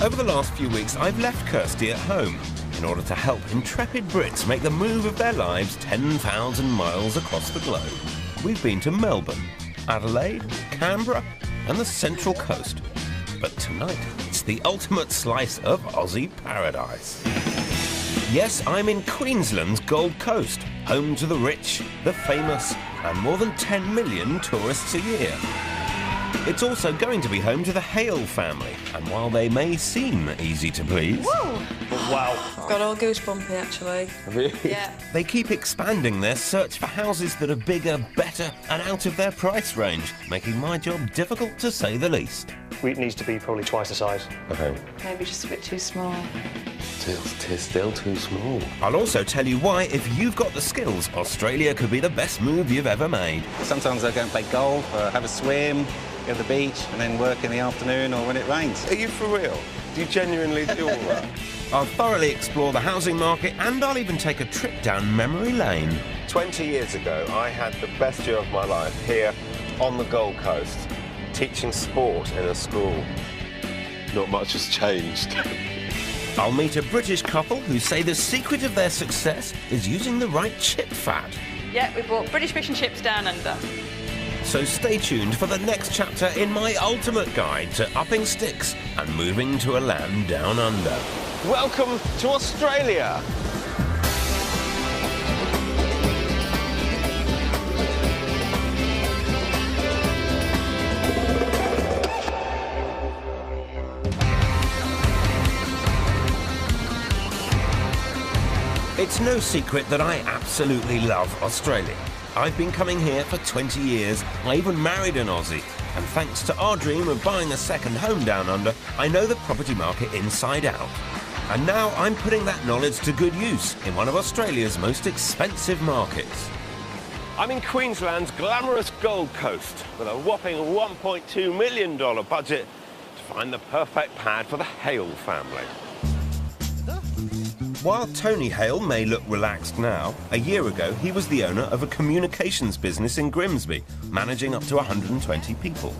Over the last few weeks, I've left Kirsty at home in order to help intrepid Brits make the move of their lives 10,000 miles across the globe. We've been to Melbourne, Adelaide, Canberra, and the Central Coast. But tonight, it's the ultimate slice of Aussie paradise. Yes, I'm in Queensland's Gold Coast, home to the rich, the famous, and more than 10 million tourists a year. It's also going to be home to the Hale family, and while they may seem easy to please... Whoa! Wow. I've got all goosebumpy, actually. Really? Yeah. They keep expanding their search for houses that are bigger, better, and out of their price range, making my job difficult to say the least. It needs to be probably twice the size. Okay. Maybe just a bit too small. Still too small. I'll also tell you why, if you've got the skills, Australia could be the best move you've ever made. Sometimes I go and play golf, have a swim, go to the beach, and then work in the afternoon or when it rains. Are you for real? Do you genuinely do all that? I'll thoroughly explore the housing market, and I'll even take a trip down memory lane. 20 years ago, I had the best year of my life here on the Gold Coast, teaching sport in a school. Not much has changed. I'll meet a British couple who say the secret of their success is using the right chip fat. Yeah, we bought British fish and chips down under. So stay tuned for the next chapter in my ultimate guide to upping sticks and moving to a land down under. Welcome to Australia. It's no secret that I absolutely love Australia. I've been coming here for 20 years. I even married an Aussie. And thanks to our dream of buying a second home down under, I know the property market inside out. And now I'm putting that knowledge to good use in one of Australia's most expensive markets. I'm in Queensland's glamorous Gold Coast with a whopping $1.2 million budget to find the perfect pad for the Hale family. While Tony Hale may look relaxed now, a year ago he was the owner of a communications business in Grimsby, managing up to 120 people.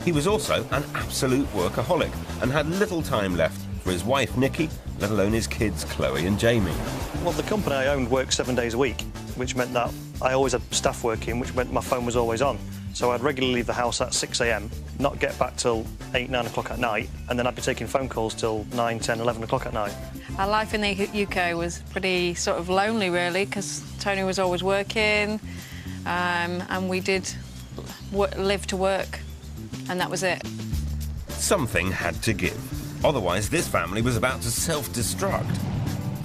He was also an absolute workaholic and had little time left for his wife Nikki, let alone his kids Chloe and Jamie. Well, the company I owned worked 7 days a week, which meant that I always had staff working, which meant my phone was always on. So I'd regularly leave the house at 6 a.m, not get back till 8, 9 o'clock at night, and then I'd be taking phone calls till 9, 10, 11 o'clock at night. Our life in the UK was pretty sort of lonely, really, because Tony was always working, and we did live to work, and that was it. Something had to give. Otherwise, this family was about to self-destruct.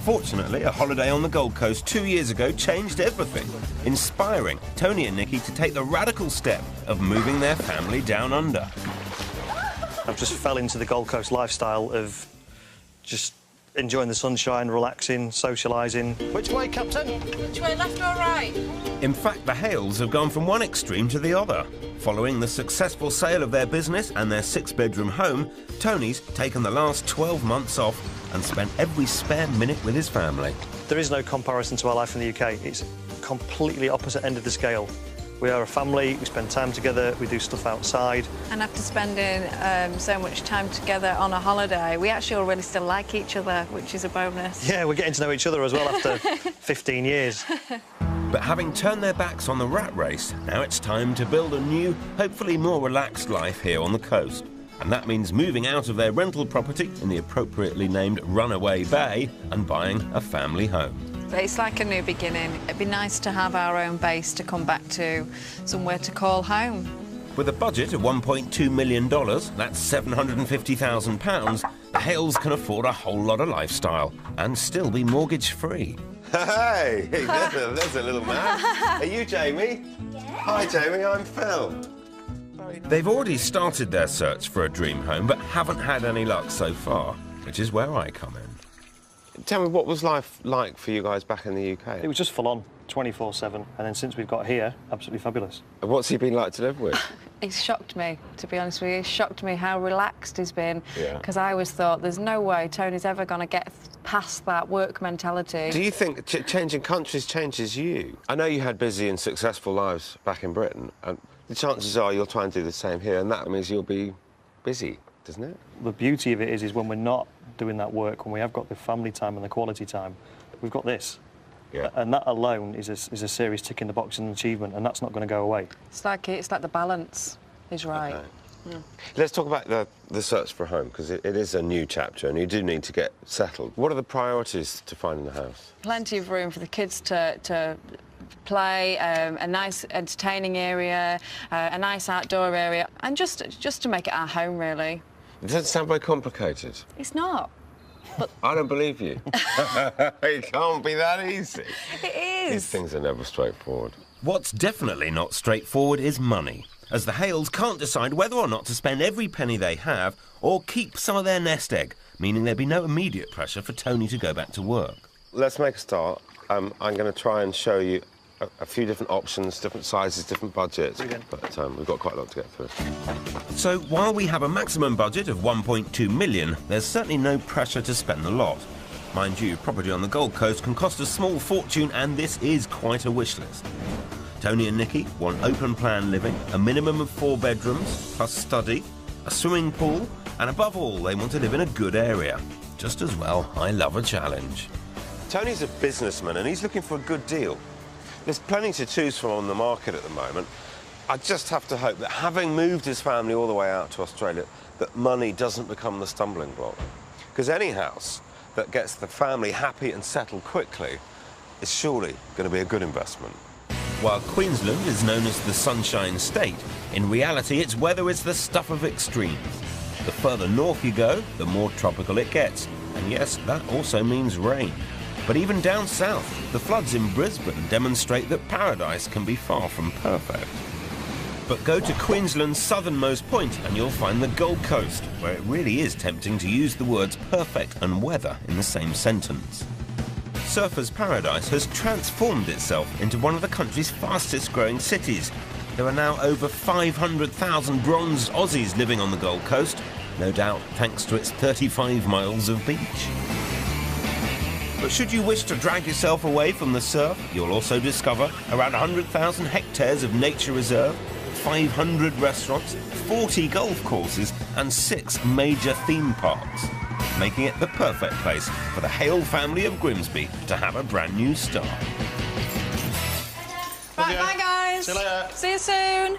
Fortunately, a holiday on the Gold Coast 2 years ago changed everything, inspiring Tony and Nikki to take the radical step of moving their family down under. I just fell into the Gold Coast lifestyle of just enjoying the sunshine, relaxing, socialising. Which way, Captain? Which way, left or right? In fact, the Hales have gone from one extreme to the other. Following the successful sale of their business and their 6-bedroom home, Tony's taken the last 12 months off and spent every spare minute with his family. There is no comparison to our life in the UK. It's completely opposite end of the scale. We are a family, we spend time together, we do stuff outside. And after spending so much time together on a holiday, we actually all really still like each other, which is a bonus. Yeah, we're getting to know each other as well after 15 years. But having turned their backs on the rat race, now it's time to build a new, hopefully more relaxed life here on the coast. And that means moving out of their rental property in the appropriately named Runaway Bay and buying a family home. But it's like a new beginning. It'd be nice to have our own base to come back to, somewhere to call home. With a budget of $1.2 million, that's £750,000, the Hales can afford a whole lot of lifestyle and still be mortgage-free. Hey, there's a little man. Are you Jamie? Yeah. Hi, Jamie, I'm Phil. They've already started their search for a dream home, but haven't had any luck so far, which is where I come in. Tell me, what was life like for you guys back in the UK? It was just full on, 24/7, and then since we've got here, absolutely fabulous. What's he been like to live with? It's shocked me, to be honest with you. It's shocked me how relaxed he's been. Yeah. Because I always thought there's no way Tony's ever going to get past that work mentality. Do you think changing countries changes you? I know you had busy and successful lives back in Britain, and the chances are you'll try and do the same here, and that means you'll be busy. perfect, isn't it? The beauty of it is when we're not doing that work, when we have got the family time and the quality time, we've got this. Yeah. And that alone is a serious tick in the box and an achievement, and that's not going to go away. It's like the balance is right. Okay. Let's talk about the search for a home, because it is a new chapter and you do need to get settled. What are the priorities to finding a house? Plenty of room for the kids to play, a nice entertaining area, a nice outdoor area, and just to make it our home, really. It doesn't sound very complicated. It's not. But I don't believe you. It can't be that easy. it is. These things are never straightforward. What's definitely not straightforward is money, as the Hales can't decide whether or not to spend every penny they have or keep some of their nest egg, meaning there'd be no immediate pressure for Tony to go back to work. Let's make a start. I'm going to try and show you a few different options, different sizes, different budgets. But we've got quite a lot to get through. So while we have a maximum budget of 1.2 million, there's certainly no pressure to spend the lot. Mind you, property on the Gold Coast can cost a small fortune, and this is quite a wish list. Tony and Nikki want open-plan living, a minimum of 4 bedrooms, plus study, a swimming pool, and above all, they want to live in a good area. Just as well, I love a challenge. Tony's a businessman and he's looking for a good deal. There's plenty to choose from on the market at the moment. I just have to hope that having moved his family all the way out to Australia, that money doesn't become the stumbling block. Because any house that gets the family happy and settled quickly is surely going to be a good investment. While Queensland is known as the Sunshine State, in reality its weather is the stuff of extremes. The further north you go, the more tropical it gets. And yes, that also means rain. But even down south, the floods in Brisbane demonstrate that paradise can be far from perfect. But go to Queensland's southernmost point and you'll find the Gold Coast, where it really is tempting to use the words perfect and weather in the same sentence. Surfers' Paradise has transformed itself into one of the country's fastest growing cities. There are now over 500,000 bronze Aussies living on the Gold Coast, no doubt thanks to its 35 miles of beach. But should you wish to drag yourself away from the surf, you'll also discover around 100,000 hectares of nature reserve, 500 restaurants, 40 golf courses and 6 major theme parks, making it the perfect place for the Hale family of Grimsby to have a brand new start. Right, bye guys. See you later. See you soon.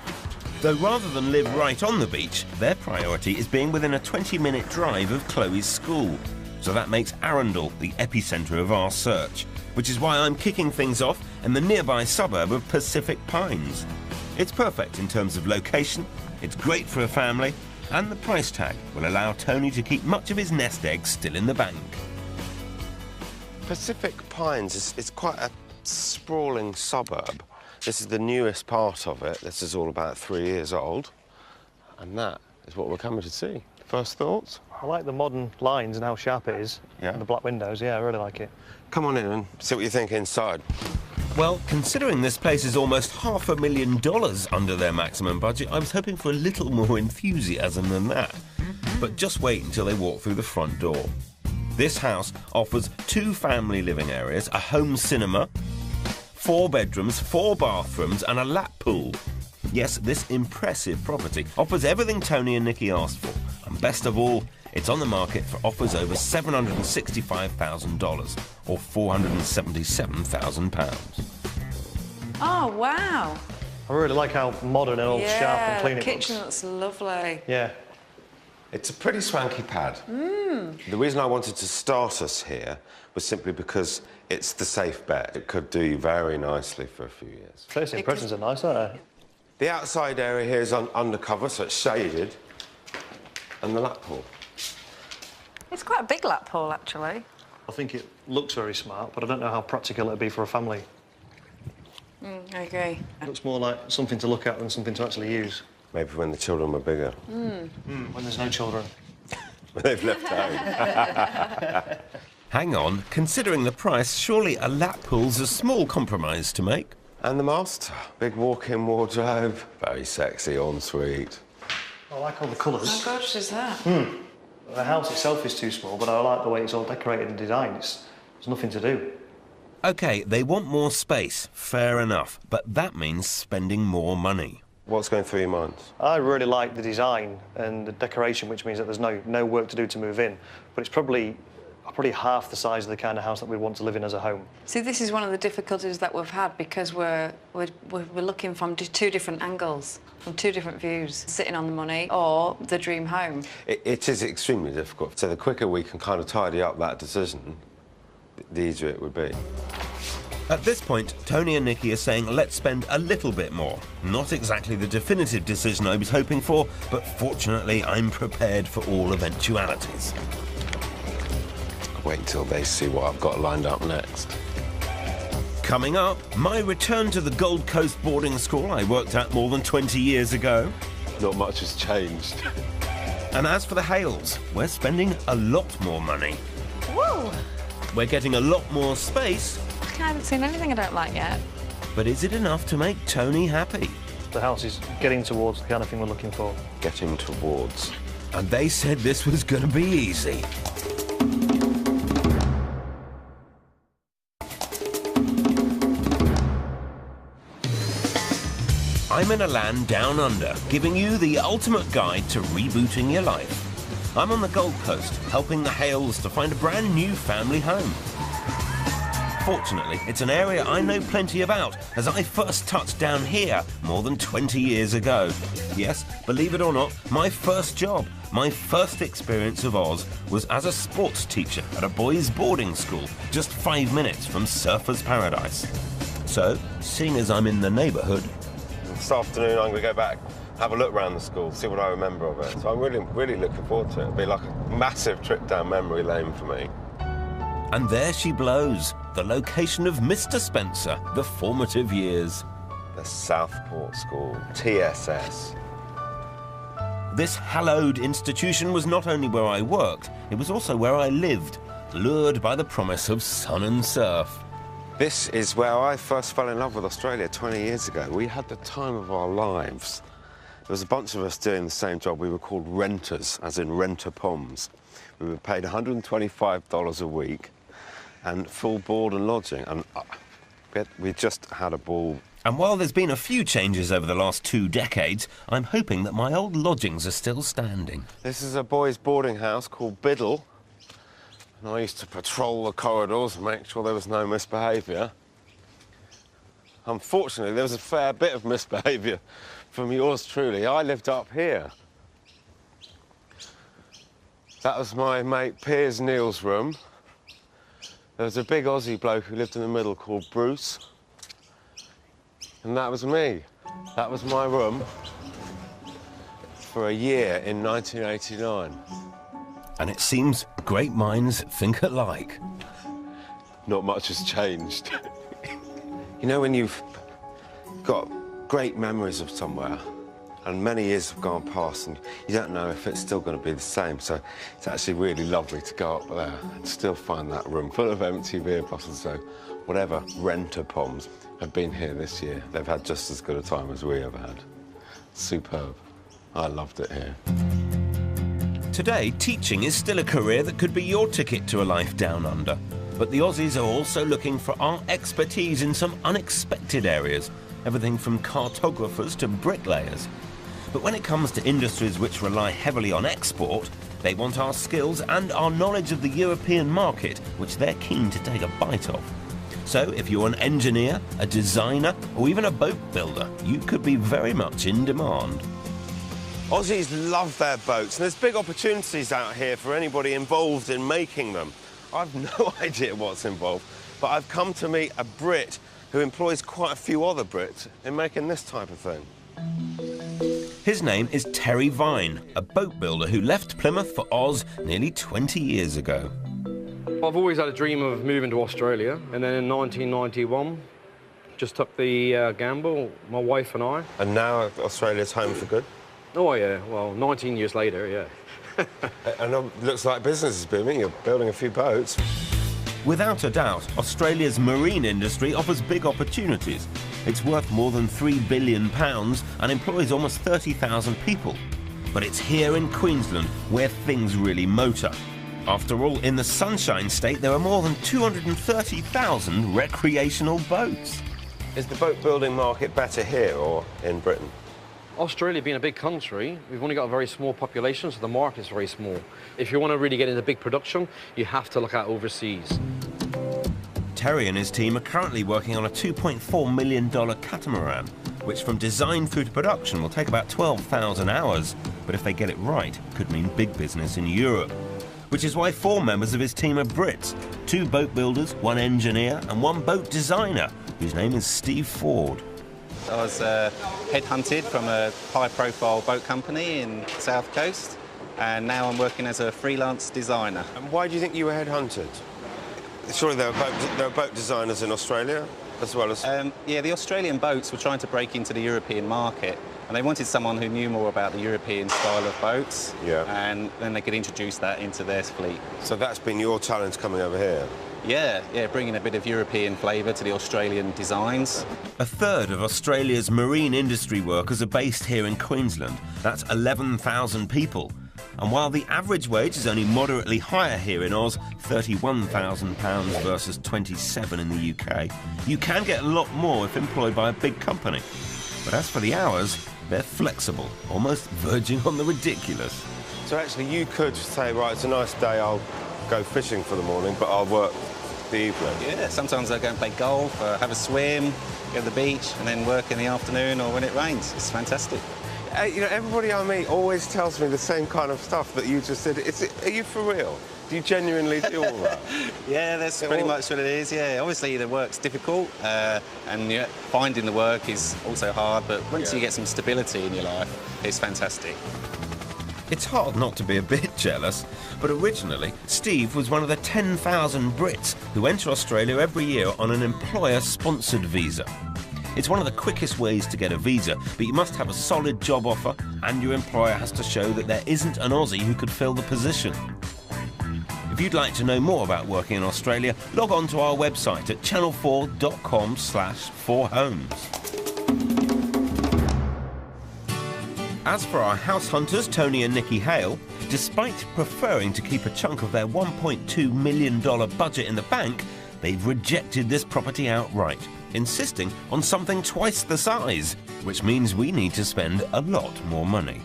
Though rather than live right on the beach, their priority is being within a 20-minute drive of Chloe's school. So that makes Arundel the epicentre of our search, which is why I'm kicking things off in the nearby suburb of Pacific Pines. It's perfect in terms of location, it's great for a family, and the price tag will allow Tony to keep much of his nest egg still in the bank. Pacific Pines is quite a sprawling suburb. This is the newest part of it. This is all about 3 years old. And that is what we're coming to see. First thoughts? I like the modern lines and how sharp it is. Yeah. And the black windows, yeah, I really like it. Come on in and see what you think inside. Well, considering this place is almost $500,000 under their maximum budget, I was hoping for a little more enthusiasm than that. But just wait until they walk through the front door. This house offers 2 family living areas, a home cinema, 4 bedrooms, 4 bathrooms and a lap pool. Yes, this impressive property offers everything Tony and Nikki asked for. And best of all, it's on the market for offers over $765,000 or £477,000. Oh, wow. I really like how modern and all sharp and clean the it looks. kitchen looks lovely. Yeah. It's a pretty swanky pad. The reason I wanted to start us here was simply because it's the safe bet. It could do very nicely for a few years. First impressions are nice, aren't they? The outside area here is undercover, so it's shaded, and the lap pool. It's quite a big lap pool, actually. I think it looks very smart, but I don't know how practical it'd be for a family. I agree. It looks more like something to look at than something to actually use. Maybe when the children were bigger. When there's no children. When they've left home. Hang on, considering the price, surely a lap pool's a small compromise to make. And the master. Big walk-in wardrobe. Very sexy, ensuite. I like all the colours. How gorgeous is that? The house itself is too small, but I like the way it's all decorated and designed. There's nothing to do. OK, they want more space, fair enough, but that means spending more money. What's going through your minds? I really like the design and the decoration, which means that there's no work to do to move in. But it's probably half the size of the kind of house that we want to live in as a home. See, this is one of the difficulties that we've had because we're looking from two different angles, from two different views, sitting on the money or the dream home. It is extremely difficult. So the quicker we can kind of tidy up that decision, the easier it would be. At this point, Tony and Nikki are saying let's spend a little bit more. Not exactly the definitive decision I was hoping for, but fortunately I'm prepared for all eventualities. Wait till they see what I've got lined up next. Coming up, my return to the Gold Coast boarding school I worked at more than 20 years ago. Not much has changed. And as for the Hales, we're spending a lot more money. Whoa! We're getting a lot more space. I haven't seen anything I don't like yet. But is it enough to make Tony happy? The house is getting towards the kind of thing we're looking for. Getting towards. And they said this was going to be easy. I'm in a land down under, giving you the ultimate guide to rebooting your life. I'm on the Gold Coast, helping the Hales to find a brand new family home. Fortunately, it's an area I know plenty about, as I first touched down here more than 20 years ago. Yes, believe it or not, my first job, my first experience of Oz was as a sports teacher at a boys' boarding school, just 5 minutes from Surfer's Paradise. So, seeing as I'm in the neighbourhood... This afternoon I'm going to go back, have a look around the school, see what I remember of it. So I'm really looking forward to it. It'll be like a massive trip down memory lane for me. And there she blows, the location of Mr. Spencer, the formative years. The Southport School, TSS. This hallowed institution was not only where I worked, it was also where I lived, lured by the promise of sun and surf. This is where I first fell in love with Australia 20 years ago. We had the time of our lives. There was a bunch of us doing the same job. We were called renters, as in renter-poms. We were paid $125 a week and full board and lodging. And we just had a ball. And while there's been a few changes over the last 2 decades, I'm hoping that my old lodgings are still standing. This is a boys' boarding house called Biddle. And I used to patrol the corridors and make sure there was no misbehaviour. Unfortunately, there was a fair bit of misbehaviour from yours truly. I lived up here. That was my mate Piers Neal's room. There was a big Aussie bloke who lived in the middle called Bruce. And that was me. That was my room for a year in 1989. And it seems great minds think alike. Not much has changed. You know when you've got great memories of somewhere and many years have gone past and you don't know if it's still going to be the same, so it's actually really lovely to go up there and still find that room full of empty beer bottles. So whatever renter-poms have been here this year, they've had just as good a time as we ever had. Superb. I loved it here. Today, teaching is still a career that could be your ticket to a life down under. But the Aussies are also looking for our expertise in some unexpected areas, everything from cartographers to bricklayers. But when it comes to industries which rely heavily on export, they want our skills and our knowledge of the European market, which they're keen to take a bite of. So if you're an engineer, a designer, or even a boat builder, you could be very much in demand. Aussies love their boats, and there's big opportunities out here for anybody involved in making them. I've no idea what's involved, but I've come to meet a Brit who employs quite a few other Brits in making this type of thing. His name is Terry Vine, a boat builder who left Plymouth for Oz nearly 20 years ago. I've always had a dream of moving to Australia, and then in 1991, just took the gamble, my wife and I. And now Australia's home for good? Oh, yeah. Well, 19 years later, yeah. And it looks like business is booming. You're building a few boats. Without a doubt, Australia's marine industry offers big opportunities. It's worth more than £3 billion and employs almost 30,000 people. But it's here in Queensland where things really motor. After all, in the Sunshine State, there are more than 230,000 recreational boats. Is the boat building market better here or in Britain? Australia being a big country, we've only got a very small population, so the market's very small. If you want to really get into big production, you have to look at overseas. Terry and his team are currently working on a $2.4 million catamaran, which from design through to production will take about 12,000 hours. But if they get it right, could mean big business in Europe. Which is why 4 members of his team are Brits, 2 boat builders, 1 engineer and 1 boat designer, whose name is Steve Ford. I was headhunted from a high-profile boat company in the South Coast, and now I'm working as a freelance designer. And why do you think you were headhunted? Surely there are boat designers in Australia as well as... Yeah, the Australian boats were trying to break into the European market, and they wanted someone who knew more about the European style of boats, and then they could introduce that into their fleet. So that's been your challenge coming over here? Yeah, bringing a bit of European flavour to the Australian designs. A third of Australia's marine industry workers are based here in Queensland. That's 11,000 people. And while the average wage is only moderately higher here in Oz, £31,000 versus 27 in the UK, you can get a lot more if employed by a big company. But as for the hours, they're flexible, almost verging on the ridiculous. So actually you could say, right, it's a nice day, I'll go fishing for the morning, but I'll work the evening. Yeah, sometimes I go and play golf, have a swim, go to the beach, and then work in the afternoon or when it rains. It's fantastic. You know, everybody I meet always tells me the same kind of stuff that you just said. Are you for real? Do you genuinely do all that? Yeah, that's pretty much what it is, yeah. Obviously, the work's difficult, and finding the work is also hard, but once you get some stability in your life, it's fantastic. It's hard not to be a bit jealous, but originally, Steve was one of the 10,000 Brits who enter Australia every year on an employer-sponsored visa. It's one of the quickest ways to get a visa, but you must have a solid job offer and your employer has to show that there isn't an Aussie who could fill the position. If you'd like to know more about working in Australia, log on to our website at channel4.com/4homes. As for our house hunters, Tony and Nikki Hale, despite preferring to keep a chunk of their $1.2 million budget in the bank, they've rejected this property outright, insisting on something twice the size, which means we need to spend a lot more money.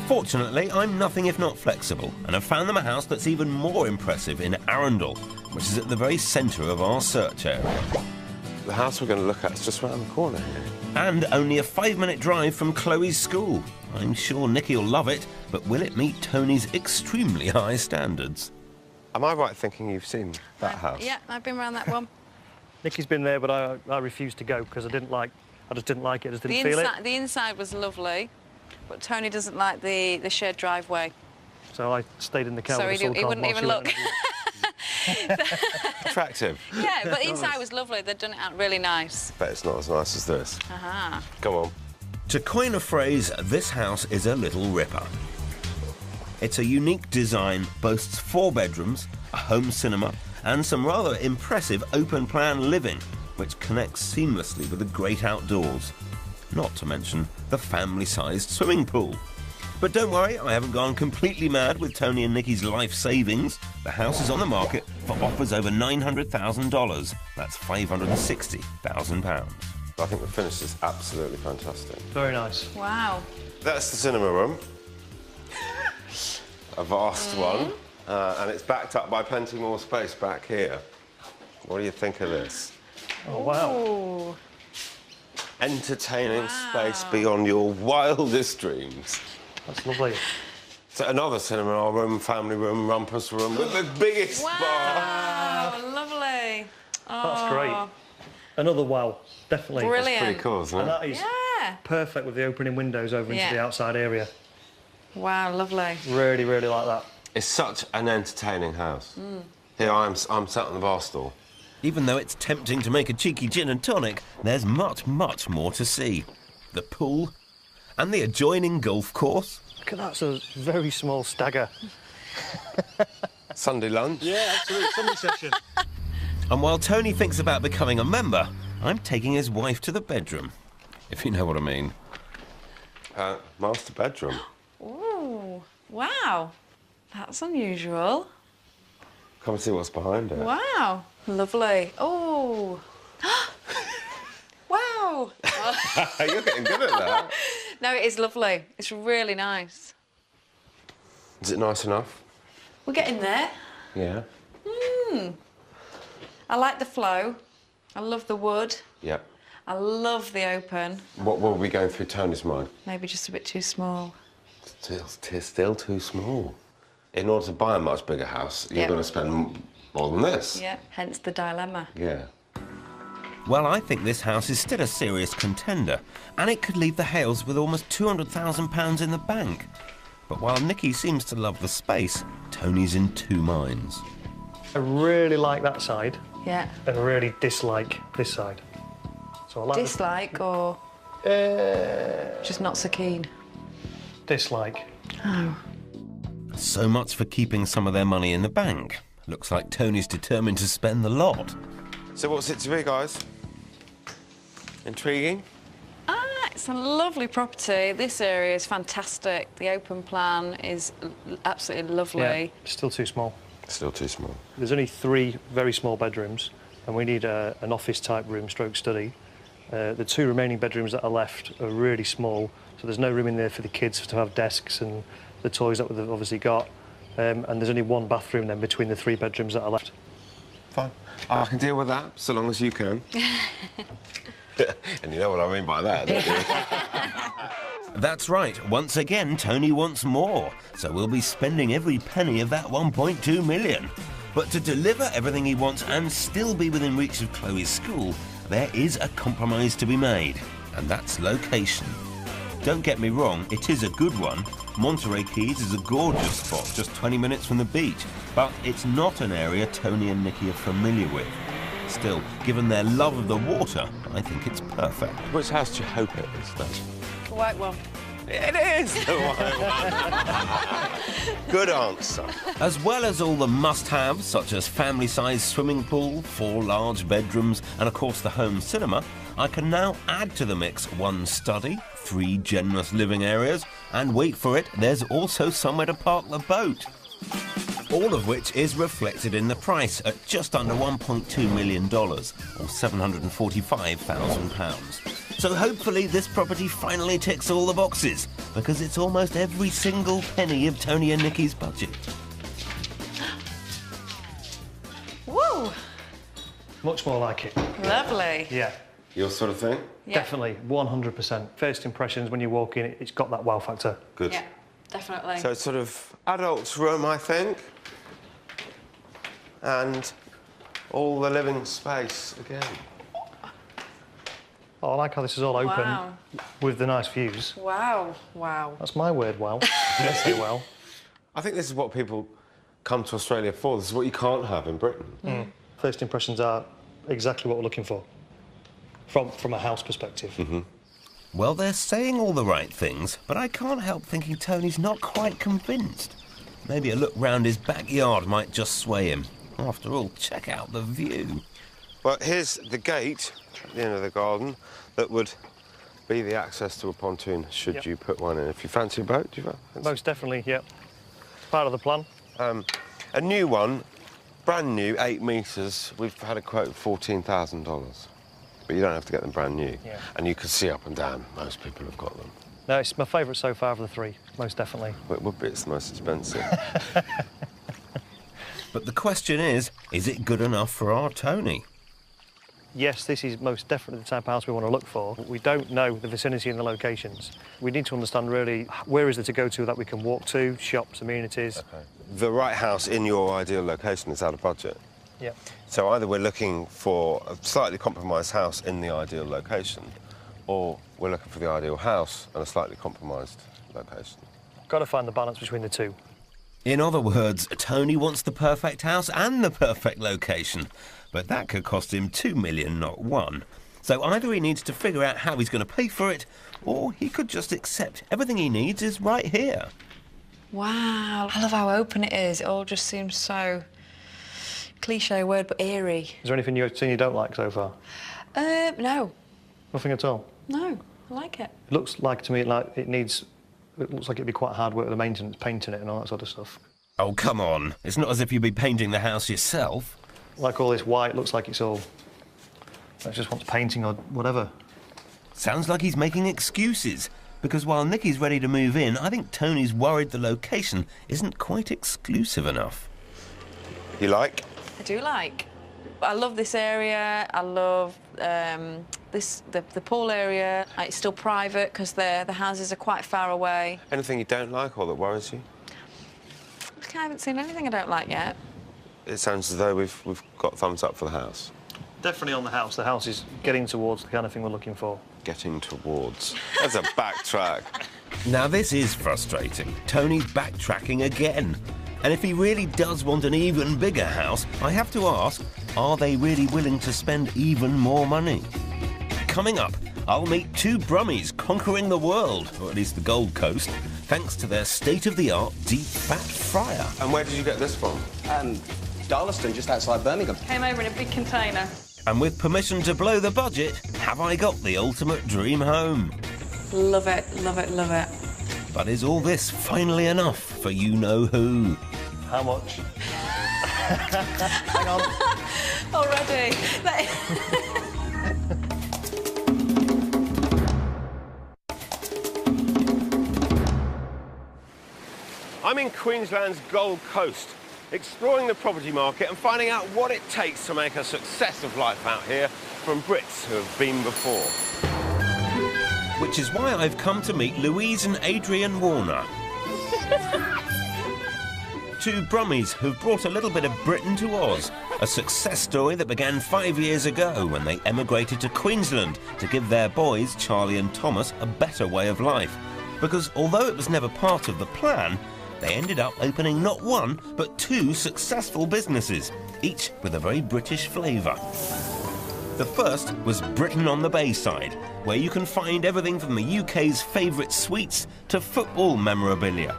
Fortunately, I'm nothing if not flexible, and have found them a house that's even more impressive in Arundel, which is at the very centre of our search area. The house we're going to look at is just round the corner here. And only a 5-minute drive from Chloe's school. I'm sure Nikki will love it, but will it meet Tony's extremely high standards? Am I right thinking you've seen that house? Yeah, I've been around that one. Nikki's been there, but I refused to go because I just didn't like it, I just didn't feel it. The inside was lovely, but Tony doesn't like the shared driveway. So I stayed in the car So with he a soul wouldn't even look. Attractive. Yeah, but the inside was lovely. They'd done it out really nice. Bet it's not as nice as this. Aha. Come on. To coin a phrase, this house is a little ripper. It's a unique design, boasts 4 bedrooms, a home cinema, and some rather impressive open-plan living, which connects seamlessly with the great outdoors. Not to mention the family-sized swimming pool. But don't worry, I haven't gone completely mad with Tony and Nikki's life savings. The house is on the market for offers over $900,000. That's £560,000. I think the finish is absolutely fantastic. Very nice. Wow. That's the cinema room. A vast one. And it's backed up by plenty more space back here. What do you think of this? Oh, wow. Ooh. Entertaining space beyond your wildest dreams. That's lovely. So another cinema room, family room, rumpus room with the biggest bar. Wow, lovely. That's great. Another wow, definitely. Brilliant. It's pretty cool, isn't it? And that is perfect with the opening windows over into the outside area. Wow, lovely. Really, really like that. It's such an entertaining house. Here I'm sat on the bar stool. Even though it's tempting to make a cheeky gin and tonic, there's much, much more to see. The pool and the adjoining golf course. Look at that, it's a very small stagger. Sunday lunch. Yeah, absolutely, Sunday session. And while Tony thinks about becoming a member, I'm taking his wife to the bedroom, if you know what I mean. Master bedroom. Ooh, wow. That's unusual. Come and see what's behind it. Wow, lovely. Oh. Wow. You're getting good at that. No, it is lovely. It's really nice. Is it nice enough? We're getting there. Yeah. I like the flow. I love the wood. Yeah. I love the open. What will be going through Tony's mind? Maybe just a bit too small. Still too small. In order to buy a much bigger house, you're Yep. going to spend more than this. Yeah, hence the dilemma. Yeah. Well, I think this house is still a serious contender, and it could leave the Hales with almost £200,000 in the bank. But while Nikki seems to love the space, Tony's in two minds. I really like that side Yeah. and really dislike this side. So I like Dislike or just not so keen? dislike. Oh. So much for keeping some of their money in the bank. Looks like Tony's determined to spend the lot. So what's it to be, guys? Intriguing? It's a lovely property. This area is fantastic. The open plan is absolutely lovely. Yeah, still too small. Still too small. There's only 3 very small bedrooms, and we need an office-type room stroke study. The 2 remaining bedrooms that are left are really small, so there's no room in there for the kids to have desks and the toys that they've obviously got. And there's only 1 bathroom then between the 3 bedrooms that are left. Fine. I can deal with that, so long as you can. And you know what I mean by that, don't you? That's right, once again, Tony wants more, so we'll be spending every penny of that 1.2 million. But to deliver everything he wants and still be within reach of Chloe's school, there is a compromise to be made, and that's location. Don't get me wrong, it is a good one. Monterey Keys is a gorgeous spot, just 20 minutes from the beach, but it's not an area Tony and Nikki are familiar with. Still, given their love of the water, I think it's perfect. Which house do you hope it is, though? The white one. It is the white one. Good answer. As well as all the must-haves, such as family-sized swimming pool, 4 large bedrooms, and of course the home cinema, I can now add to the mix 1 study, 3 generous living areas, and wait for it, there's also somewhere to park the boat. All of which is reflected in the price at just under $1.2 million, or £745,000. So hopefully this property finally ticks all the boxes, because it's almost every single penny of Tony and Nikki's budget. Woo! Much more like it. Lovely. Yeah. Your sort of thing? Yeah. Definitely, 100%. First impressions when you walk in, it's got that wow factor. Good. Yeah, definitely. So it's sort of adults' room, I think. And all the living space again. Oh, I like how this is all open Wow. with the nice views. Wow, wow. That's my word, wow. Let's say well. I think this is what people come to Australia for. This is what you can't have in Britain. First impressions are exactly what we're looking for from a house perspective. Well, they're saying all the right things, but I can't help thinking Tony's not quite convinced. Maybe a look round his backyard might just sway him. After all, check out the view. Well, here's the gate at the end of the garden that would be the access to a pontoon should Yep. you put one in. If you fancy a boat, do you fancy? Most definitely, yeah. It's part of the plan. A new one, brand new, 8 metres. We've had a quote of $14,000. But you don't have to get them brand new. Yeah. And you can see up and down. Most people have got them. No, it's my favourite so far of the 3, most definitely. But it would be, it's the most expensive. But the question is it good enough for our Tony? Yes, this is most definitely the type of house we want to look for. We don't know the vicinity and the locations. We need to understand really where is there to go to that we can walk to, shops, amenities. The right house in your ideal location is out of budget. Yeah. So either we're looking for a slightly compromised house in the ideal location, or we're looking for the ideal house and a slightly compromised location. Got to find the balance between the 2. In other words, Tony wants the perfect house and the perfect location. But that could cost him $2 million, not 1. So either he needs to figure out how he's going to pay for it, or he could just accept everything he needs is right here. Wow, I love how open it is. It all just seems so cliche word, but eerie. Is there anything you've seen you don't like so far? No, Nothing at all? no, I like it. It looks like to me like it looks like it'd be quite hard work with the maintenance, painting it and all that sort of stuff. Oh, come on. It's not as if you'd be painting the house yourself. Like all this white looks like it's all... It just wants painting or whatever. Sounds like he's making excuses. Because while Nikki's ready to move in, I think Tony's worried the location isn't quite exclusive enough. You like? I do like. I love this area. I love the pool area. It's still private because the houses are quite far away. Anything you don't like or that worries you? I haven't seen anything I don't like yet. It sounds as though we've got thumbs up for the house. Definitely on the house. The house is getting towards the kind of thing we're looking for. Getting towards. That's a backtrack. Now this is frustrating. Tony's backtracking again. And if he really does want an even bigger house, I have to ask, are they really willing to spend even more money? Coming up, I'll meet two Brummies conquering the world, or at least the Gold Coast, thanks to their state-of-the-art deep fat fryer. And where did you get this from? Darlaston, just outside Birmingham. Came over in a big container. And with permission to blow the budget, have I got the ultimate dream home? Love it, love it, love it. But is all this finally enough for you-know-who? How much? Hang on. Already. I'm in Queensland's Gold Coast, exploring the property market and finding out what it takes to make a success of life out here from Brits who have been before. Which is why I've come to meet Louise and Adrian Warner. Two Brummies who've brought a little bit of Britain to Oz. A success story that began 5 years ago when they emigrated to Queensland to give their boys, Charlie and Thomas, a better way of life. Because although it was never part of the plan, they ended up opening not one, but two successful businesses, each with a very British flavour. The first was Britain on the Bayside, where you can find everything from the UK's favourite sweets to football memorabilia.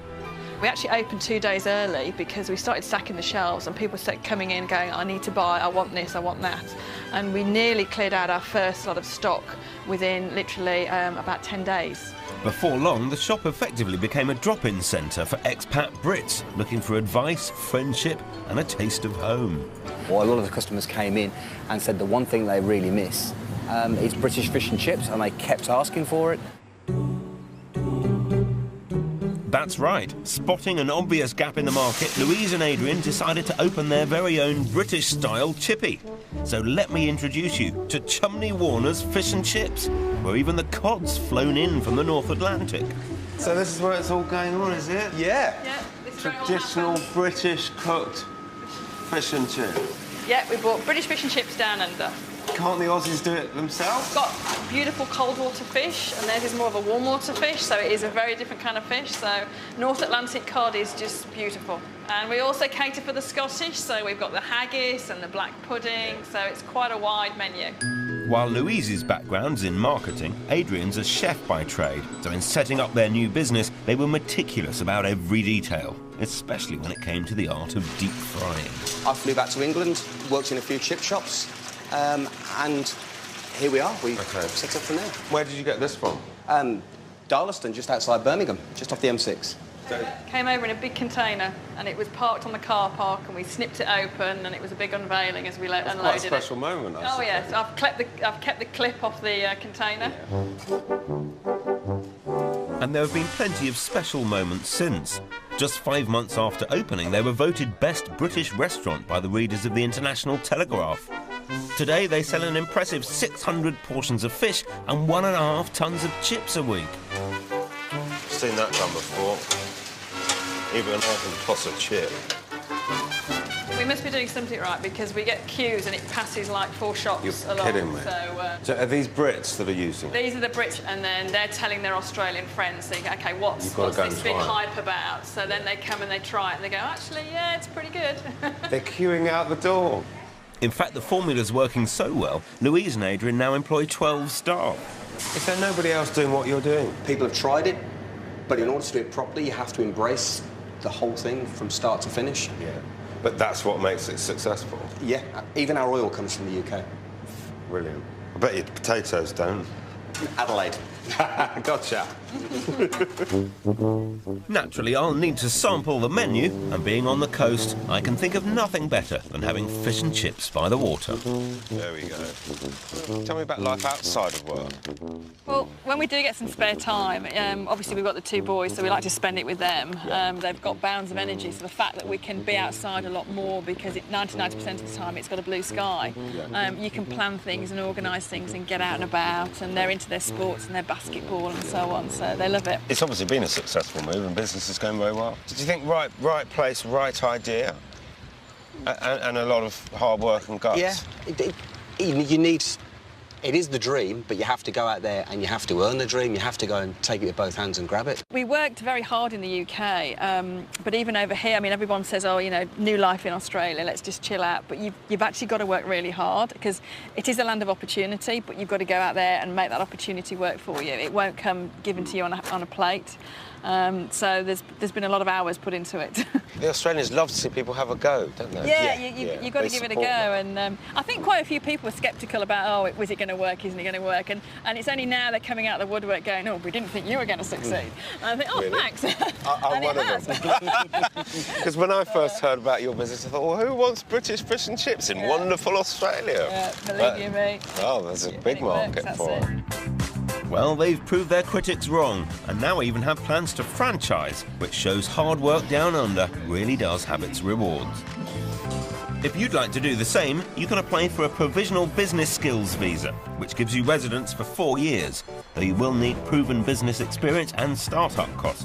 We actually opened 2 days early because we started stacking the shelves and people started coming in going, I need to buy, I want this, I want that. And we nearly cleared out our first lot of stock within literally about 10 days. Before long, the shop effectively became a drop-in centre for expat Brits looking for advice, friendship and a taste of home. Well, a lot of the customers came in and said the one thing they really miss is British fish and chips, and they kept asking for it. That's right. Spotting an obvious gap in the market, Louise and Adrian decided to open their very own British-style chippy. So let me introduce you to Chumney Warner's Fish and Chips, where even the cod's flown in from the North Atlantic. So this is where it's all going on, is it? Yeah. Yeah, this Traditional British cooked fish and chips. Yeah, we bought British fish and chips down under. Can't the Aussies do it themselves? Got beautiful cold water fish, and theirs is more of a warm water fish, so it is a very different kind of fish. So North Atlantic cod is just beautiful. And we also cater for the Scottish, so we've got the haggis and the black pudding, so it's quite a wide menu. While Louise's background's in marketing, Adrian's a chef by trade. So in setting up their new business, they were meticulous about every detail, especially when it came to the art of deep frying. I flew back to England, worked in a few chip shops, and here we are. We set up from there. Where did you get this from? Darlaston, just outside Birmingham, just off the M6. Came over in a big container, and it was parked on the car park, and we snipped it open, and it was a big unveiling as we unloaded it. Quite a special moment, I Oh suppose. yes, I've kept the clip off the container. And there have been plenty of special moments since. Just 5 months after opening, they were voted Best British Restaurant by the readers of the International Telegraph. Today, they sell an impressive 600 portions of fish and 1.5 tons of chips a week. Seen that done before. Even I can toss a chip. We must be doing something right because we get queues and it passes like 4 shops You're along. kidding me. So are these Brits that are using it? these are the Brits, and then they're telling their Australian friends, saying, OK, what's You've got to go this and big try it. hype about? So then they come and they try it and they go, actually, yeah, it's pretty good. They're queuing out the door. In fact, the formula's working so well, Louise and Adrian now employ 12 staff. Is there nobody else doing what you're doing? People have tried it, but in order to do it properly, you have to embrace the whole thing from start to finish. Yeah. But that's what makes it successful. Yeah, even our oil comes from the UK. Brilliant. I bet your potatoes don't. Adelaide. Gotcha. Naturally, I'll need to sample the menu, and being on the coast, I can think of nothing better than having fish and chips by the water. There we go. Tell me about life outside of work. Well, when we do get some spare time, obviously we've got the 2 boys, so we like to spend it with them. They've got bounds of energy, so the fact that we can be outside a lot more because 99% of the time it's got a blue sky, you can plan things and organise things and get out and about, and they're into their sports and their basketball and so on, so they love it. It's obviously been a successful move and business is going very well. Did you think right place, right idea? And a lot of hard work and guts? Yeah, you need... It is the dream, but you have to go out there and you have to earn the dream. You have to go and take it with both hands and grab it. We worked very hard in the UK, but even over here, I mean, everyone says, oh, you know, new life in Australia, let's just chill out. But you've actually got to work really hard because it is a land of opportunity, but you've got to go out there and make that opportunity work for you. It won't come given to you on a plate. So there's been a lot of hours put into it. The Australians love to see people have a go, don't they? Yeah, you've got to give it a go. And I think quite a few people were sceptical about, oh, was it going to work, isn't it going to work? And it's only now they're coming out of the woodwork going, oh, we didn't think you were going to succeed. And I think, oh, really? Thanks. I'm one of them. Because when I first heard about your business, I thought, well, who wants British fish and chips in wonderful Australia? Yeah, believe you me. Oh, there's a big market for it. Well, they've proved their critics wrong, and now even have plans to franchise, which shows hard work down under really does have its rewards. If you'd like to do the same, you can apply for a provisional business skills visa, which gives you residence for 4 years, though you will need proven business experience and start-up costs.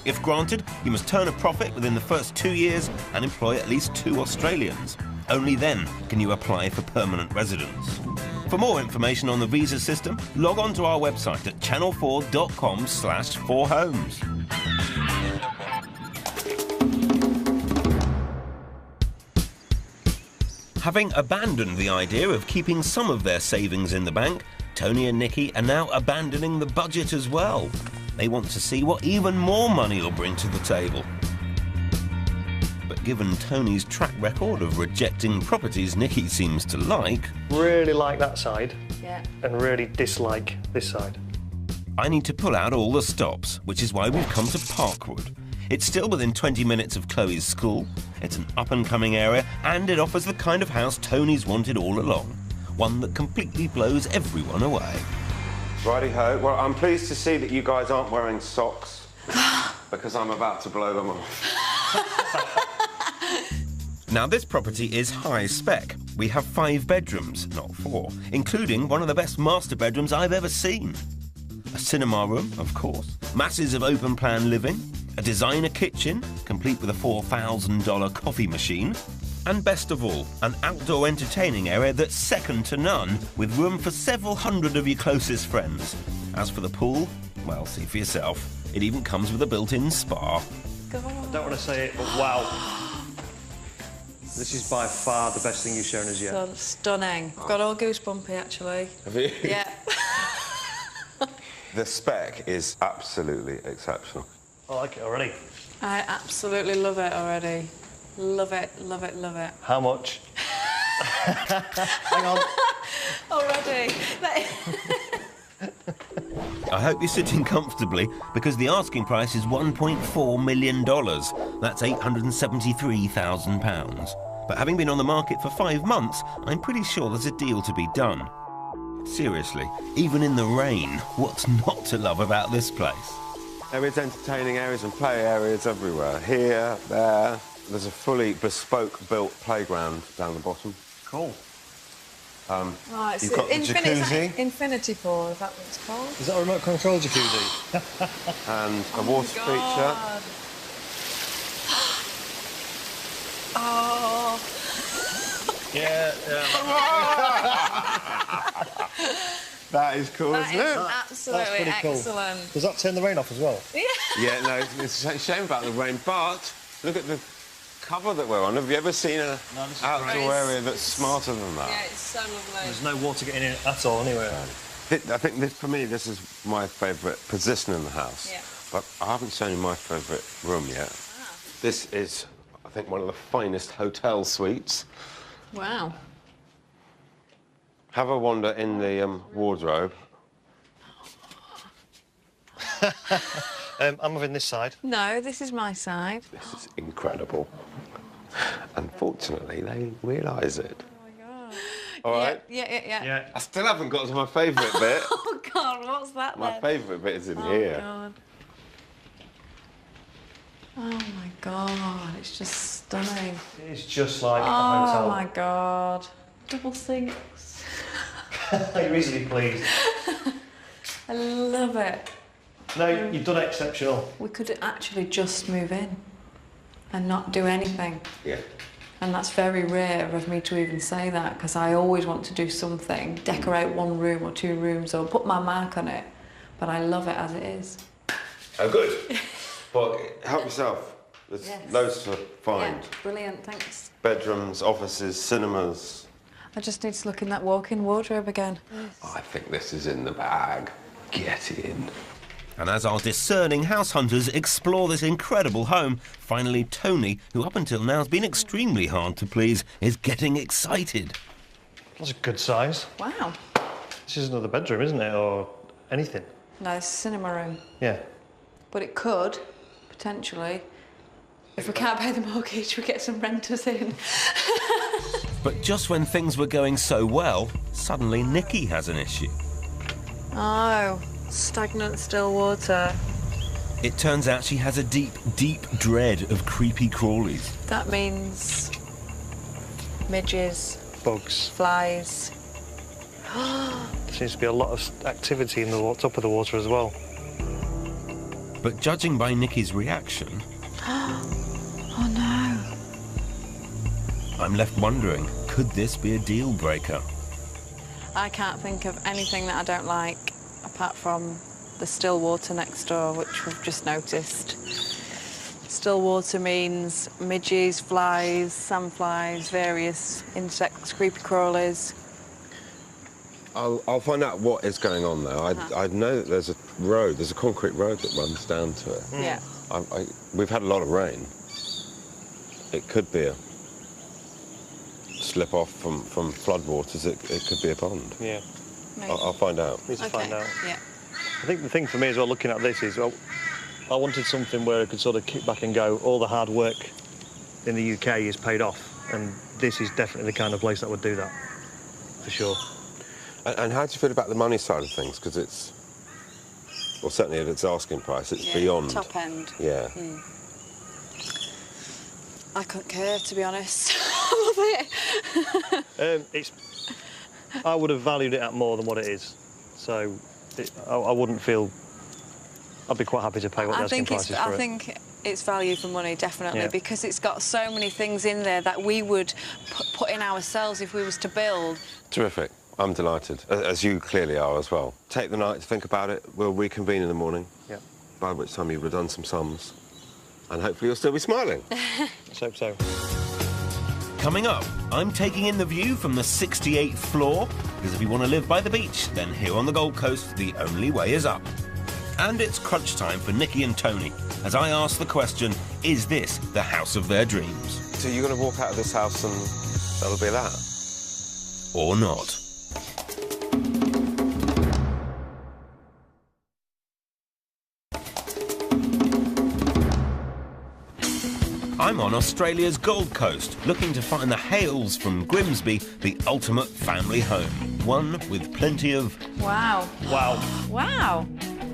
If granted, you must turn a profit within the first 2 years and employ at least 2 Australians. Only then can you apply for permanent residence. For more information on the visa system, log on to our website at channel4.com/4homes. Having abandoned the idea of keeping some of their savings in the bank, Tony and Nikki are now abandoning the budget as well. They want to see what even more money will bring to the table. But given Tony's track record of rejecting properties Nikki seems to like... Really like that side, Yeah. and really dislike this side. I need to pull out all the stops, which is why we've come to Parkwood. It's still within 20 minutes of Chloe's school, it's an up-and-coming area, and it offers the kind of house Tony's wanted all along. One that completely blows everyone away. Righty-ho. Well, I'm pleased to see that you guys aren't wearing socks, because I'm about to blow them off. Now, this property is high spec. We have 5 bedrooms, not 4, including one of the best master bedrooms I've ever seen. A cinema room, of course, masses of open-plan living, a designer kitchen, complete with a $4,000 coffee machine, and best of all, an outdoor entertaining area that's second to none, with room for several hundred of your closest friends. As for the pool, well, see for yourself. It even comes with a built-in spa. I don't want to say it, but wow. This is by far the best thing you've shown us yet. Stunning. I've got all goosebumpy, actually. Have you? Yeah. The spec is absolutely exceptional. I like it already. I absolutely love it already. Love it, love it, love it. How much? Hang on. Already. I hope you're sitting comfortably, because the asking price is $1.4 million. That's £873,000. But having been on the market for 5 months, I'm pretty sure there's a deal to be done. Seriously, even in the rain, what's not to love about this place? There is entertaining areas and play areas everywhere. Here, there. There's a fully bespoke built playground down the bottom. Cool. Right, You've got the jacuzzi. Infinity pool, is that what it's called? Is that a remote control jacuzzi? And a water feature. Oh. Yeah. That is cool, That isn't is it? absolutely That's pretty cool. excellent. Does that turn the rain off as well? Yeah. Yeah, no, it's a shame about the rain, but look at the cover that we're on. Have you ever seen an outdoor area that's smarter than that? Yeah, it's so lovely. There's no water getting in at all anyway. I think this, for me, this is my favourite position in the house. Yeah. But I haven't shown you my favourite room yet. Ah. This is, I think, one of the finest hotel suites. Wow. Have a wander in the wardrobe. I'm having this side. No, this is my side. This is incredible. Unfortunately, they realise it. Oh my God. All right? Yeah. I still haven't got to my favourite bit. Oh God, what's that My then? favourite bit is in Oh here. God. Oh my God, it's just stunning. It's just like a Oh hotel. my God. Double sinks. You're easily pleased. I love it. No, you've done exceptional. We could actually just move in and not do anything. Yeah. And that's very rare of me to even say that, because I always want to do something, decorate one room or two rooms or put my mark on it. But I love it as it is. Oh, good. Well, help yourself. There's Yes. loads to find. Yeah, brilliant, thanks. Bedrooms, offices, cinemas. I just need to look in that walk-in wardrobe again. I think this is in the bag. Get in. And as our discerning house hunters explore this incredible home, finally Tony, who up until now has been extremely hard to please, is getting excited. That's a good size. Wow. This is another bedroom, isn't it? Or anything. No, it's a cinema room. Yeah. But it could, potentially, if we can't pay the mortgage, we get some renters in. But just when things were going so well, suddenly Nikki has an issue. Oh, stagnant still water. It turns out she has a deep, deep dread of creepy crawlies. That means midges, Bugs. flies. There seems to be a lot of activity in the top of the water as well. But judging by Nikki's reaction, Oh no. I'm left wondering, could this be a deal breaker? I can't think of anything that I don't like apart from the still water next door, which we've just noticed. Still water means midges, flies, sandflies, various insects, creepy crawlies. I'll find out what is going on there. I know that there's a concrete road that runs down to it. Yeah. We've had a lot of rain. It could be a slip off from floodwaters. It could be a pond. Yeah. Maybe. I'll find out. Need to find out. Yeah. I think the thing for me as well, looking at this, is well, I wanted something where I could sort of kick back and go, all the hard work in the UK is paid off, and this is definitely the kind of place that would do that, for sure. And how do you feel about the money side of things? Because it's, well, certainly at its asking price, it's beyond. Top end. Yeah. I couldn't care, to be honest. I love it. I would have valued it at more than what it is, so I wouldn't feel. I'd be quite happy to pay what the asking price is for it. I think it's value for money, definitely, Yeah. because it's got so many things in there that we would put in ourselves if we was to build. Terrific. I'm delighted, as you clearly are as well. Take the night to think about it. We'll reconvene in the morning. Yeah. By which time you've done some sums, and hopefully you'll still be smiling. Let's hope so. Coming up, I'm taking in the view from the 68th floor, because if you want to live by the beach, then here on the Gold Coast, the only way is up. And it's crunch time for Nikki and Tony, as I ask the question, is this the house of their dreams? So you're going to walk out of this house and that'll be that? Or not? I'm on Australia's Gold Coast, looking to find the Hales from Grimsby, the ultimate family home. One with plenty of... Wow. Wow. Wow.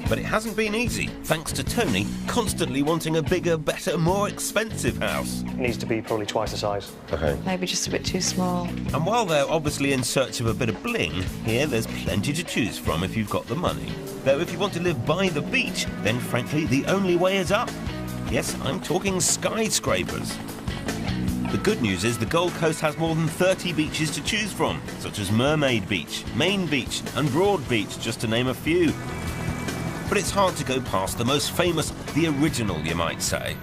But it hasn't been easy, thanks to Tony constantly wanting a bigger, better, more expensive house. It needs to be probably twice the size. Okay. Maybe just a bit too small. And while they're obviously in search of a bit of bling, here there's plenty to choose from if you've got the money. Though if you want to live by the beach, then frankly the only way is up. Yes, I'm talking skyscrapers. The good news is the Gold Coast has more than 30 beaches to choose from, such as Mermaid Beach, Main Beach and Broad Beach, just to name a few. But it's hard to go past the most famous, the original, you might say.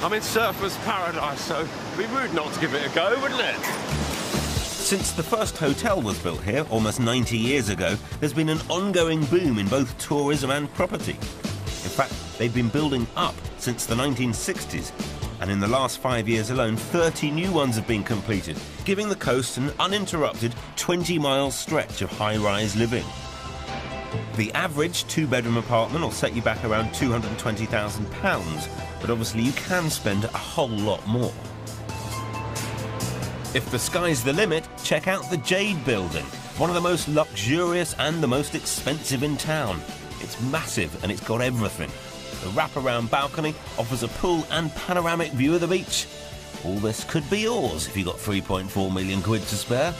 I'm in surfer's paradise, so it'd be rude not to give it a go, wouldn't it? Since the first hotel was built here almost 90 years ago, there's been an ongoing boom in both tourism and property. In fact, they've been building up since the 1960s, and in the last 5 years alone, 30 new ones have been completed, giving the coast an uninterrupted 20-mile stretch of high-rise living. The average two-bedroom apartment will set you back around £220,000, but obviously you can spend a whole lot more. If the sky's the limit, check out the Jade Building, one of the most luxurious and the most expensive in town. It's massive and it's got everything. The wraparound balcony offers a pool and panoramic view of the beach. All this could be yours if you got 3.4 million quid to spare.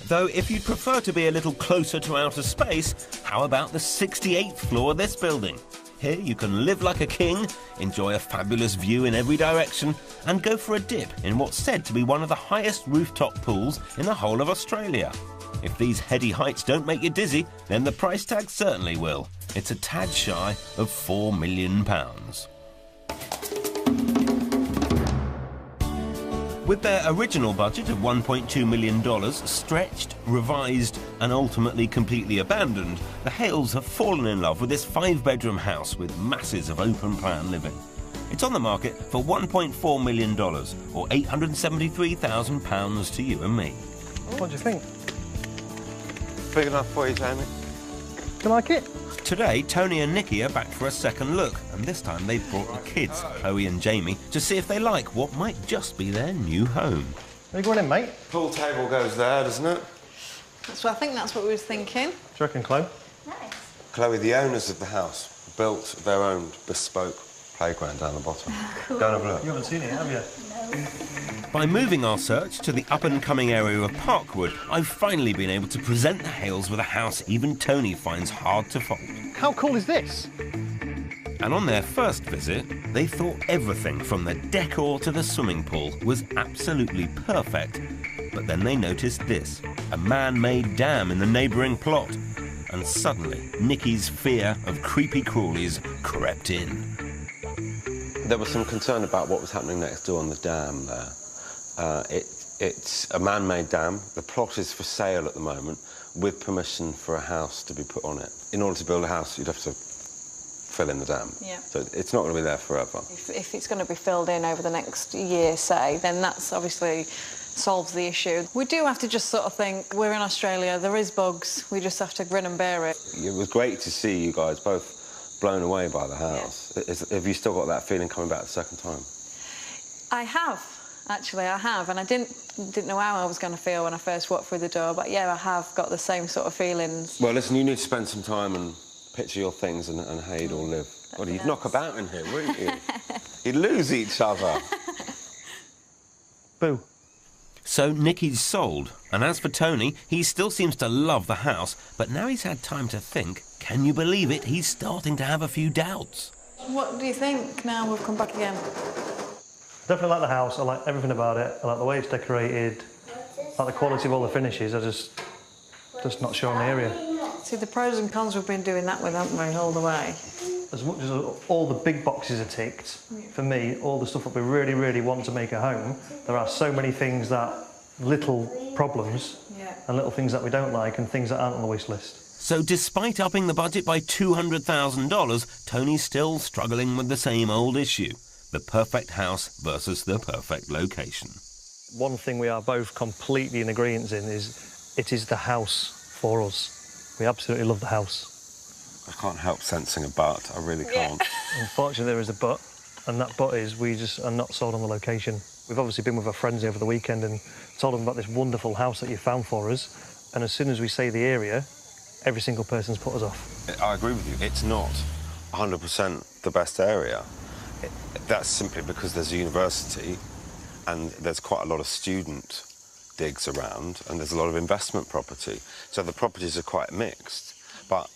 Though if you'd prefer to be a little closer to outer space, how about the 68th floor of this building? Here you can live like a king, enjoy a fabulous view in every direction, and go for a dip in what's said to be one of the highest rooftop pools in the whole of Australia. If these heady heights don't make you dizzy, then the price tag certainly will. It's a tad shy of £4 million. With their original budget of $1.2 million stretched, revised and ultimately completely abandoned, the Hales have fallen in love with this 5-bedroom house with masses of open-plan living. It's on the market for $1.4 million, or £873,000 to you and me. What do you think? Big enough for you, Jamie? Do you like it? Today, Tony and Nikki are back for a second look, and this time they've brought the kids, Chloe and Jamie, to see if they like what might just be their new home. Are you going in, mate? Pool table goes there, doesn't it? I think that's what we were thinking. Do you reckon, Chloe? Nice. Chloe, the owners of the house built their own bespoke playground down the bottom. Cool. Go and have a look. You haven't seen it, have you? By moving our search to the up-and-coming area of Parkwood, I've finally been able to present the Hales with a house even Tony finds hard to fault. How cool is this? And on their first visit, they thought everything from the decor to the swimming pool was absolutely perfect. But then they noticed this, a man-made dam in the neighbouring plot. And suddenly, Nikki's fear of creepy crawlies crept in. There was some concern about what was happening next door on the dam there. It's a man-made dam. The plot is for sale at the moment, with permission for a house to be put on it. In order to build a house, you'd have to fill in the dam. Yeah. So it's not going to be there forever. If it's going to be filled in over the next year, say, then that's obviously solves the issue. We do have to just sort of think, we're in Australia, there is bugs, we just have to grin and bear it. It was great to see you guys both blown away by the house. Yeah. Have you still got that feeling coming back the second time? I have. Actually, I have, and I didn't know how I was going to feel when I first walked through the door, but yeah, I have got the same sort of feelings. Well, listen, you need to spend some time and picture your things and how you'd all live. Well, you'd knock about in here, wouldn't you? You'd lose each other. Boo. So Nikki's sold, and as for Tony, he still seems to love the house, but now he's had time to think, can you believe it, he's starting to have a few doubts. What do you think now we've come back again? Definitely like the house, I like everything about it. I like the way it's decorated, I like the quality of all the finishes. I just not sure on the area. See, the pros and cons we've been doing that with, haven't we, all the way? As much as all the big boxes are ticked, for me, all the stuff that we really, really want to make a home, there are so many things that, little problems, and little things that we don't like and things that aren't on the wish list. So despite upping the budget by $200,000, Tony's still struggling with the same old issue. The perfect house versus the perfect location. One thing we are both completely in agreement in is it is the house for us. We absolutely love the house. I can't help sensing a but, I really can't. Unfortunately, there is a but, and that but is we just are not sold on the location. We've obviously been with our friends over the weekend and told them about this wonderful house that you found for us, and as soon as we say the area, every single person's put us off. I agree with you. It's not 100% the best area. That's simply because there's a university and there's quite a lot of student digs around and there's a lot of investment property. So the properties are quite mixed. But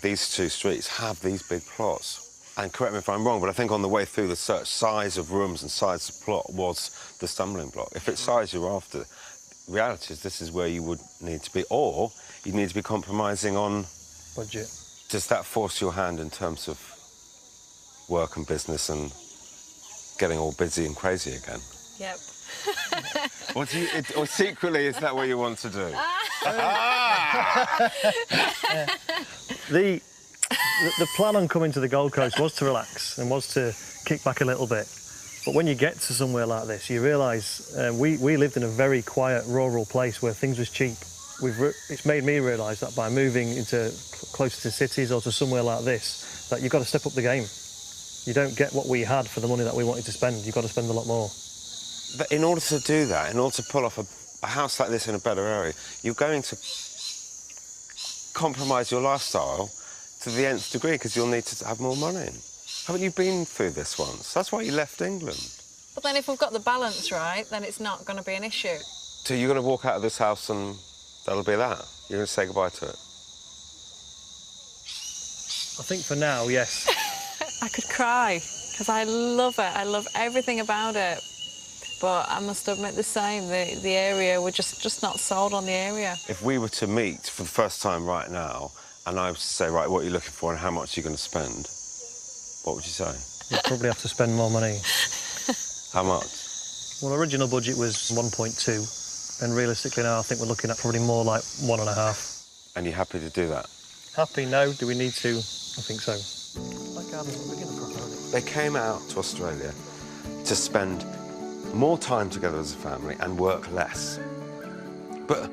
these two streets have these big plots. And correct me if I'm wrong, but I think on the way through the search, size of rooms and size of plot was the stumbling block. If it's size you're after, the reality is this is where you would need to be, or you need to be compromising on budget. Does that force your hand in terms of work and business and getting all busy and crazy again? Yep. Or secretly, is that what you want to do? The plan on coming to the Gold Coast was to relax and was to kick back a little bit. But when you get to somewhere like this, you realise we lived in a very quiet, rural place where things was cheap. it's made me realise that by moving into closer to cities or to somewhere like this, that you've got to step up the game. You don't get what we had for the money that we wanted to spend. You've got to spend a lot more. But in order to do that, in order to pull off a house like this in a better area, you're going to compromise your lifestyle to the nth degree because you'll need to have more money. Haven't you been through this once? That's why you left England. But then if we've got the balance right, then it's not going to be an issue. So you're going to walk out of this house and that'll be that? You're going to say goodbye to it? I think for now, yes. I could cry, because I love it. I love everything about it. But I must admit the same, the area, we're just not sold on the area. If we were to meet for the first time right now, and I was to say, right, what are you looking for and how much are you going to spend, what would you say? You'd probably have to spend more money. How much? Well, original budget was 1.2, and realistically now I think we're looking at probably more like 1.5. And you're happy to do that? Happy? No. Do we need to? I think so. That garden's not big enough for a party. They came out to Australia to spend more time together as a family and work less. But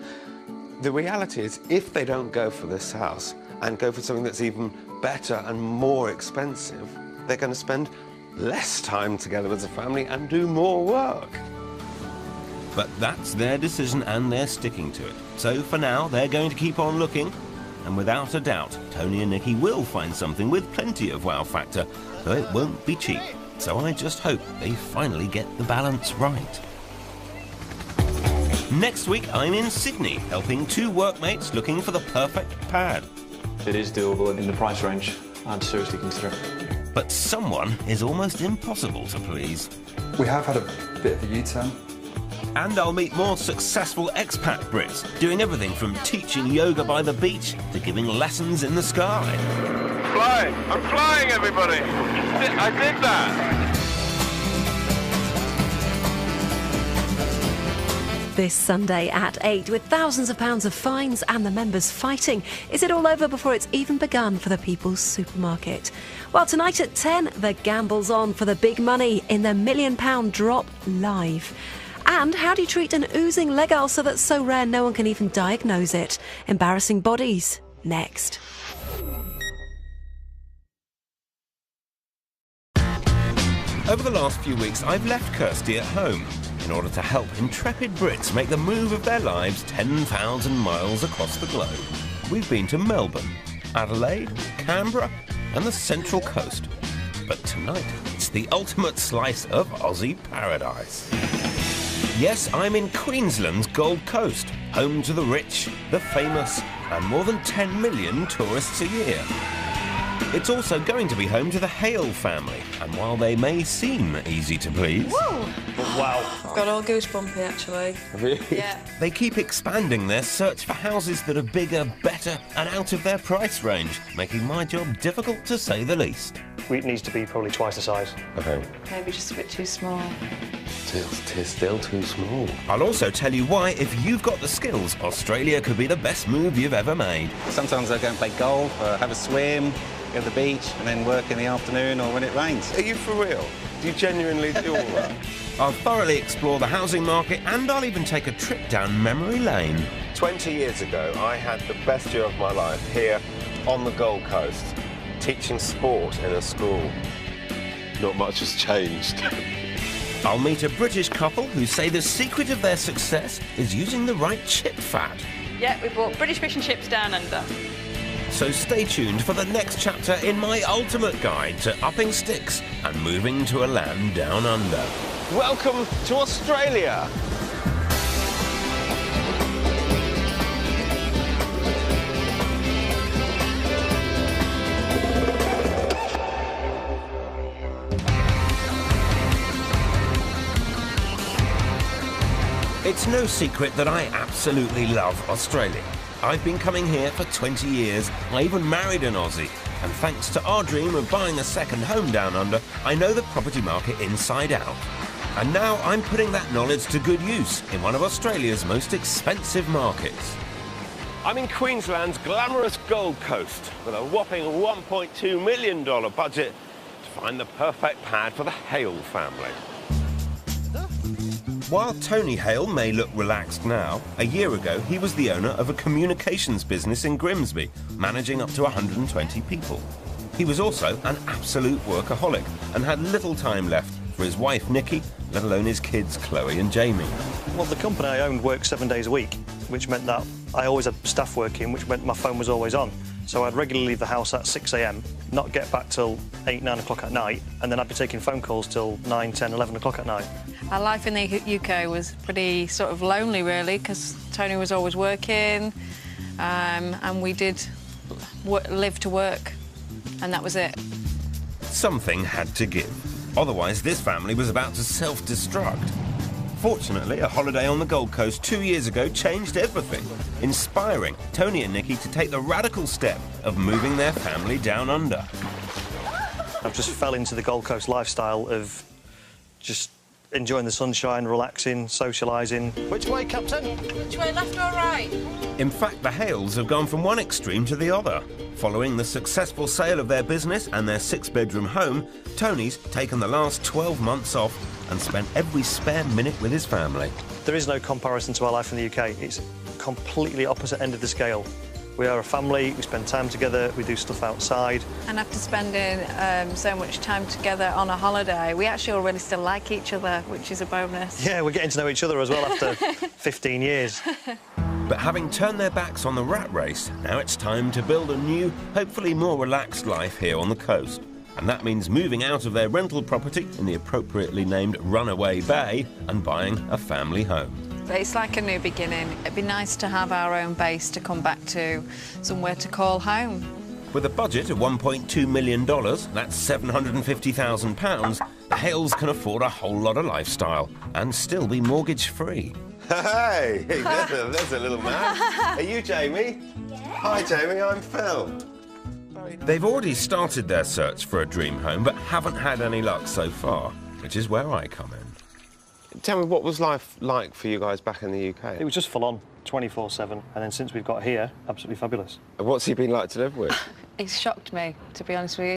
the reality is, if they don't go for this house and go for something that's even better and more expensive, they're going to spend less time together as a family and do more work. But that's their decision and they're sticking to it. So for now, they're going to keep on looking. And without a doubt, Tony and Nikki will find something with plenty of wow factor, though it won't be cheap. So I just hope they finally get the balance right. Next week, I'm in Sydney, helping two workmates looking for the perfect pad. It is doable in the price range. I'd seriously consider it. But someone is almost impossible to please. We have had a bit of a U-turn. And I'll meet more successful expat Brits, doing everything from teaching yoga by the beach to giving lessons in the sky. Flying! I'm flying, everybody! I did that! This Sunday at 8, with thousands of pounds of fines and the members fighting. Is it all over before it's even begun for the People's Supermarket? Well, tonight at 10, the gamble's on for the big money in the £1 million drop live. And how do you treat an oozing leg ulcer that's so rare no one can even diagnose it? Embarrassing bodies. Next. Over the last few weeks, I've left Kirsty at home in order to help intrepid Brits make the move of their lives 10,000 miles across the globe. We've been to Melbourne, Adelaide, Canberra and the Central Coast. But tonight, it's the ultimate slice of Aussie paradise. Yes, I'm in Queensland's Gold Coast, home to the rich, the famous, and more than 10 million tourists a year. It's also going to be home to the Hale family, and while they may seem easy to please... Whoa! Wow. I've got all goosebumpy, actually. Really? Yeah. They keep expanding their search for houses that are bigger, better, and out of their price range, making my job difficult to say the least. It needs to be probably twice the size. Okay. Maybe just a bit too small. It's still too small. I'll also tell you why, if you've got the skills, Australia could be the best move you've ever made. Sometimes I go and play golf, have a swim, go to the beach, and then work in the afternoon or when it rains. Are you for real? Do you genuinely do all that? I'll thoroughly explore the housing market and I'll even take a trip down memory lane. 20 years ago, I had the best year of my life here on the Gold Coast, teaching sport in a school. Not much has changed. I'll meet a British couple who say the secret of their success is using the right chip fat. Yeah, we bought British fish and chips down under. So stay tuned for the next chapter in my ultimate guide to upping sticks and moving to a land down under. Welcome to Australia. It's no secret that I absolutely love Australia. I've been coming here for 20 years. I even married an Aussie. And thanks to our dream of buying a second home down under, I know the property market inside out. And now I'm putting that knowledge to good use in one of Australia's most expensive markets. I'm in Queensland's glamorous Gold Coast with a whopping $1.2 million budget to find the perfect pad for the Hale family. While Tony Hale may look relaxed now, a year ago he was the owner of a communications business in Grimsby, managing up to 120 people. He was also an absolute workaholic and had little time left for his wife Nikki, let alone his kids Chloe and Jamie. Well, the company I owned worked 7 days a week, which meant that I always had staff working, which meant my phone was always on. So I'd regularly leave the house at 6 a.m, not get back till 8, 9 o'clock at night, and then I'd be taking phone calls till 9, 10, 11 o'clock at night. Our life in the UK was pretty sort of lonely, really, because Tony was always working, and we did live to work, and that was it. Something had to give. Otherwise, this family was about to self-destruct. Fortunately, a holiday on the Gold Coast 2 years ago changed everything, inspiring Tony and Nikki to take the radical step of moving their family down under. I've just fell into the Gold Coast lifestyle of just enjoying the sunshine, relaxing, socialising. Which way, Captain? Which way, left or right? In fact, the Hales have gone from one extreme to the other. Following the successful sale of their business and their 6-bedroom home, Tony's taken the last 12 months off and spent every spare minute with his family. There is no comparison to our life in the UK. It's completely opposite end of the scale. We are a family, we spend time together, we do stuff outside. And after spending so much time together on a holiday, we actually already still like each other, which is a bonus. Yeah, we're getting to know each other as well after 15 years. But having turned their backs on the rat race, now it's time to build a new, hopefully more relaxed life here on the coast. And that means moving out of their rental property in the appropriately named Runaway Bay and buying a family home. It's like a new beginning. It'd be nice to have our own base to come back to, somewhere to call home. With a budget of $1.2 million, that's £750,000, the Hales can afford a whole lot of lifestyle and still be mortgage-free. Hey, there's a little man. Are you Jamie? Yeah. Hi, Jamie, I'm Phil. They've already started their search for a dream home, but haven't had any luck so far, which is where I come in. Tell me, what was life like for you guys back in the UK? It was just full on, 24/7, and then since we've got here, absolutely fabulous. And what's he been like to live with? It's shocked me, to be honest with you.